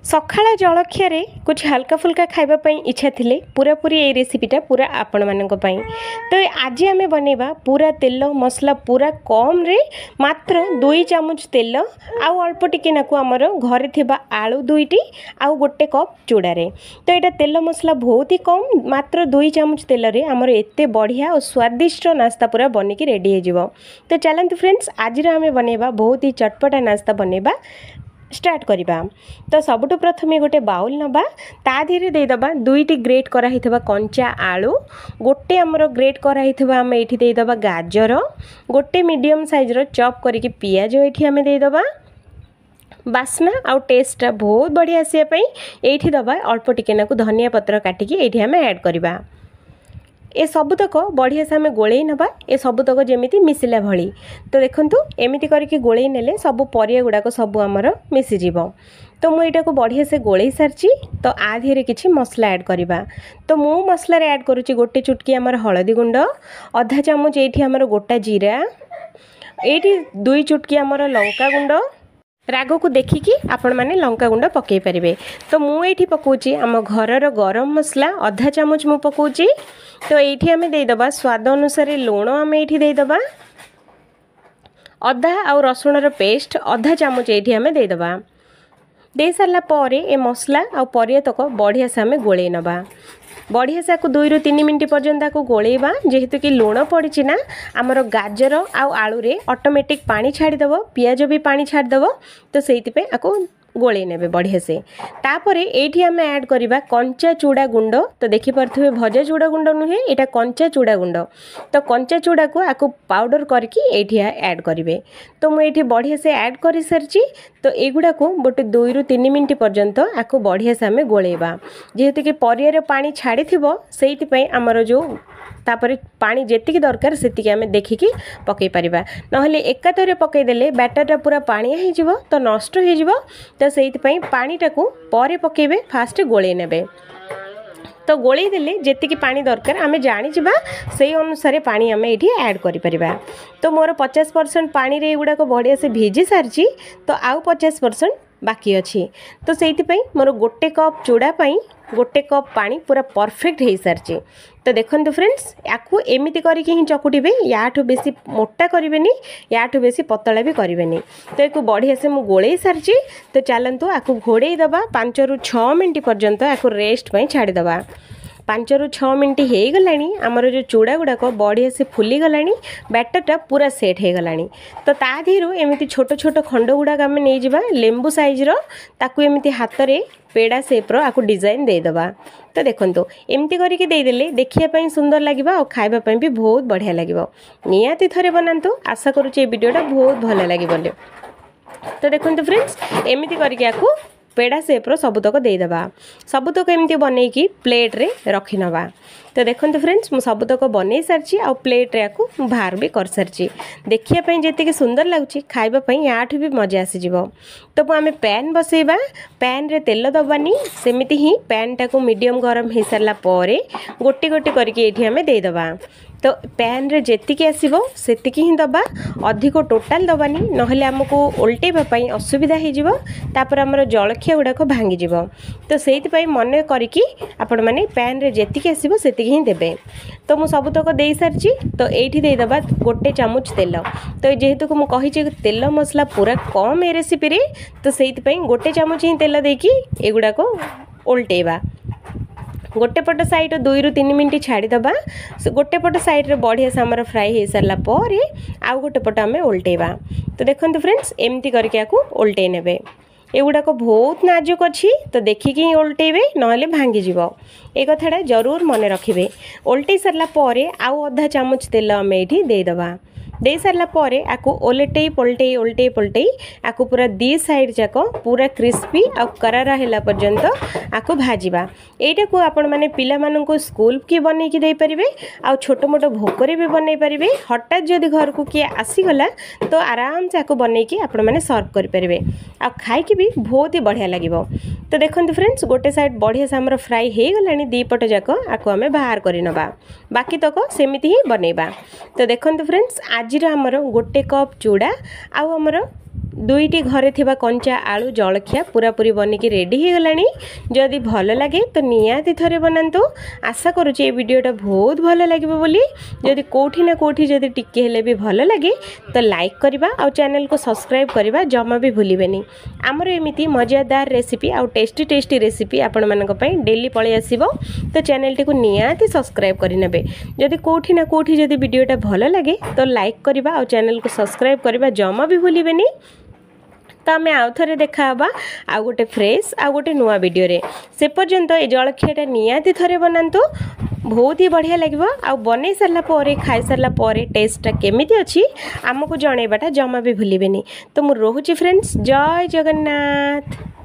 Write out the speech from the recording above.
सकाळ जलखिया कुछ हल्का फुल्का खावाई इच्छा थिले पूरापूरी ये रेसिपीटा पूरा आपण मानक पई। तो आज आम बनैबा पूरा तेल मसला पूरा कम रे मात्र 2 चामच तेल आउ अल्प टिके नाकु आमर घरे थिबा आलू 2टी आउ गोटे कप चूड़ारे। तो यहाँ तेल मसला बहुत ही कम मात्र 2 चामच तेल रे आमर एते बढ़िया और स्वादिष्ट नास्ता पूरा बनिकी रेडी हो। तो चलते फ्रेंड्स आज आम बनैबा बहुत ही चटपटा नास्ता बनैबा स्टार्ट करिबा। तो सबुठ प्रथम गोटे बाउल नबा ता धीरे देदबा 2टी ग्रेट करा हिथबा कंचा आलू गोटे आमर ग्रेट करा हिथबा आम एठी देदबा गाजर गोटे मीडियम साइज रो चॉप करिके पियाज एठी आम देदबा बास्ना आउ टेस्ट बहुत बढ़िया आसिया पई एठी दबा अल्प टिके नाकु धनिया पत्र काटिकी एठी आम ऐड करिबा। ए सबुतक बढ़िया से आम गोलई नबा ए सबुतक जेमिति मिसिला भली। तो देखंतु एमिति करके गोलई नेले सब परिया गुड़ाक सब आमर मिसी जीवो। तो मु एटा को बढ़िया से गोलई सारची। तो आ धीरे किछि मसला ऐड करिबा। तो मु मसला रे ऐड करूची गोटे चुटकी आमर हळदी गुंड आधा चामच एठी आमर गोटा जीरा एठी 2 चुटकी आमर लंका गुंड राग को देखिकी आपण माने लंका गुंड पकई पारिबे। तो मु एठी पकोची आम घरर गरम मसला आधा चामच मु पकोची। तो एठी आमे देई दबा स्वाद अनुसार लूण आमे एठी देई दबा अदा आउ रसुण रो पेस्ट आधा चामच एठी आमे देई दबा। दे सारला परे ए मसला आउ परिया तक बढ़िया से आमे गोळेई नबा। बढ़िया से 2 ରୁ 3 मिनट पर्यंत गोलेबा जेहेतु कि लूण पड़ी ना आमर गाजर आउ आलू रे ऑटोमेटिक पानी छाड़ीदेव पियाज भी पानी छाड़ीदेव। तो से गोले नेबे बढ़िया से। तापरे एठी आमे ऐड करिबा कंचा चूड़ा गुंड। तो देखि परथुबे भजा चूड़ा गुंड नुहे एटा कंचा चूड़ा गुंड। तो कंचा चूड़ा को आकु पाउडर करके एठी ऐड करिवे। तो मु एठी बढ़िया से ऐड करि सरची। तो एगुडा को गोटे 2 ରୁ 3 मिनट पर्यंत आकु बढ़िया से आमे गोलेबा जेहेतु कि परिया रे पानी छाड़ी थिबो सेइति पई हमर जो तापर पानी जेतिकी दरकार सेतिकी आमे देखिकी पकई परिबा नहले एकातरे पकई देले बैटरटा पूरा पानी हे जिवो तो नष्ट हे जिवो। तो सेइति पई पानीटा को परे पकेबे फास्ट गोले नेबे। तो गोले देले जेतिकी पानी दरकार आमे जानि जिबा सेई अनुसार पानी आमे एठी ऐड करि परिबा। तो मोर 50% पानी रे एगुडा को बढ़िया से भिजी सारची। तो आउ 50% बाकी अच्छी। तो से मोर गोटे कप चूड़ा पाई गोटे कप पानी पूरा परफेक्ट हो सारी। तो देखो फ्रेंड्स याकू एमती करके ही चकुटे याठू बेसी मोटा करेनि याठू बेसी पतला भी करेनि। तो एक बढ़िया से मुझे गोले सारी। तो चलतु आपको घोड़े दबा 5 ରୁ 6 मिनट पर्यंत आपको रेस्ट पर छाड़ीदबा। 5 ରୁ 6 मिनट हो गलानी आमर जो चूड़ा गुड़ाक बढ़िया से फुली गलानी बैटरटा पूरा सेट हो गलानी। तो ता धीरू एमती छोट छोट खंड गुड़ाक आम नहीं जावा लेंबू साइज्र ताकू एमती हाथ में पेड़ा सेप्र आपको डिजाइन देदबा। तो देखो एमती करके देदेले देखिए सुंदर लगे और खावाई भी बहुत बढ़िया लगे। निहाती थरे बनातु आशा करुँचे वीडियोटा बहुत भल लगे। तो देखो फ्रेंड्स एमती करके आपको पेड़ा सेप्र सबुतक देदबा सबुतक एमती बनईकी प्लेट रे रखी नवा। तो देखो फ्रेंड्स मु सबुतक बनई सारी आ प्लेट रे आपको बाहर भी कर सारी। देखिए जी सुंदर लगुच खावाई याठू भी मजा आसीज। तो आम पैन बसैबा पैन रे तेल दबानी सेमिति ही पैन टाको मीडियम गरम हो सारा गोटे गोटे करके एठी आम देदबा। तो पैन रे जेतिकी आसीबो सेतिकी ही दबा अधिक टोटाल दबानी नहले आमको ओल्टेबाई असुविधा हो तापर आमर जलखिया गुड़ाक भांगी जीवो। तो सेइति मन करिकी आपण माने पैन रे जेतिकी आसीबो सेतिकी ही देबे। तो मु सबुतक दे सारची। तो एठी दे दबा गोटे चामच तेल। तो जेहेतु मु कहिछि तेल मसला पूरा कम ए रेसिपी रे तो सेइति गोटे चामच ही तेल देकी एगुड़ाक ओल्टेबा। गोटे पट साइड 2 ରୁ 3 मिनट छाड़ीदबा गोटे पट साइड रे बढ़िया से आमर फ्राए हो सारा आउ गोटे पट आम ओल्टेबा। तो देखो फ्रेंड्स एमती करके आपको ओल्टे नेबे एगुड़ाक बहुत नाजुक अच्छी। तो देखिकी ही ओल्टेबे नहले भांगी जीव ए कथाटा जरूर मन रखिए। ओल्टे सारा आउ आधा चामच तेल आम एठी देदबा दे सारा आपको ओलटे पलटे ओल्टे पलटे आपको पूरा 2 साइड जाक पूरा क्रिस्पी आ करारा है पर्यंत आपको भाजवा। यहीटा को आपण मैंने पिला मानू स्कूल की बनईकी दे पारे आ छोट मोट भोकरे भी बनई पारे। हठात जदि घर को किए आसीगला तो आराम से आपको बनईकी आपण मैंने सर्व करेंगे आ खाई भी बहुत ही बढ़िया लगे। तो देखो फ्रेंड्स गोटे साइड बढ़िया से आमर फ्राए हो गलानी 2 पट जाक आपको आम बाहर करनबा बाकी तक सेमिति ही बनैबा। तो देखो फ्रेंड्स आज आमर गोटे कप चूड़ा आउ आमर दुईटी घरे थिबा कंचा आलू जलखिया पूरा पूरी बनिकी रेडी हो गलानी जदि भल लगे तो निहाती थरे बनातु आशा करुँचे ये वीडियोटा बहुत भल लगे बोली जदि कोठी ना कोठी जदि टिके हेले भी भल लगे तो लाइक करबा और चैनल को सब्सक्राइब करबा जमा भी भूलिबेनी आमर एमिति मजादार रेसिपी आउ टेस्टी टेस्टी रेसिपी आपण मानक पई डेली पळै आसीबो तो चैनल टी को निहाती सब्सक्राइब करिनेबे जदि कोठी ना कोठी जदि वीडियोटा भल लगे तो लाइक करबा और चैनल को सब्सक्राइब करबा जमा भी भूलिबेनी तो आम आउ थे देखा आउ गोटे फ्रेश आउ गोटे नुआ वीडियो रे से पर्यंत ये जलखियाटा निहाती थरे बनातु बहुत ही बढ़िया लगे आ बन सारा खाई सारा टेस्टा केमिति अच्छी आमको जनइबाटा जमा भी भूलिबेनी तो मु रोहुची फ्रेंड्स जय जगन्नाथ।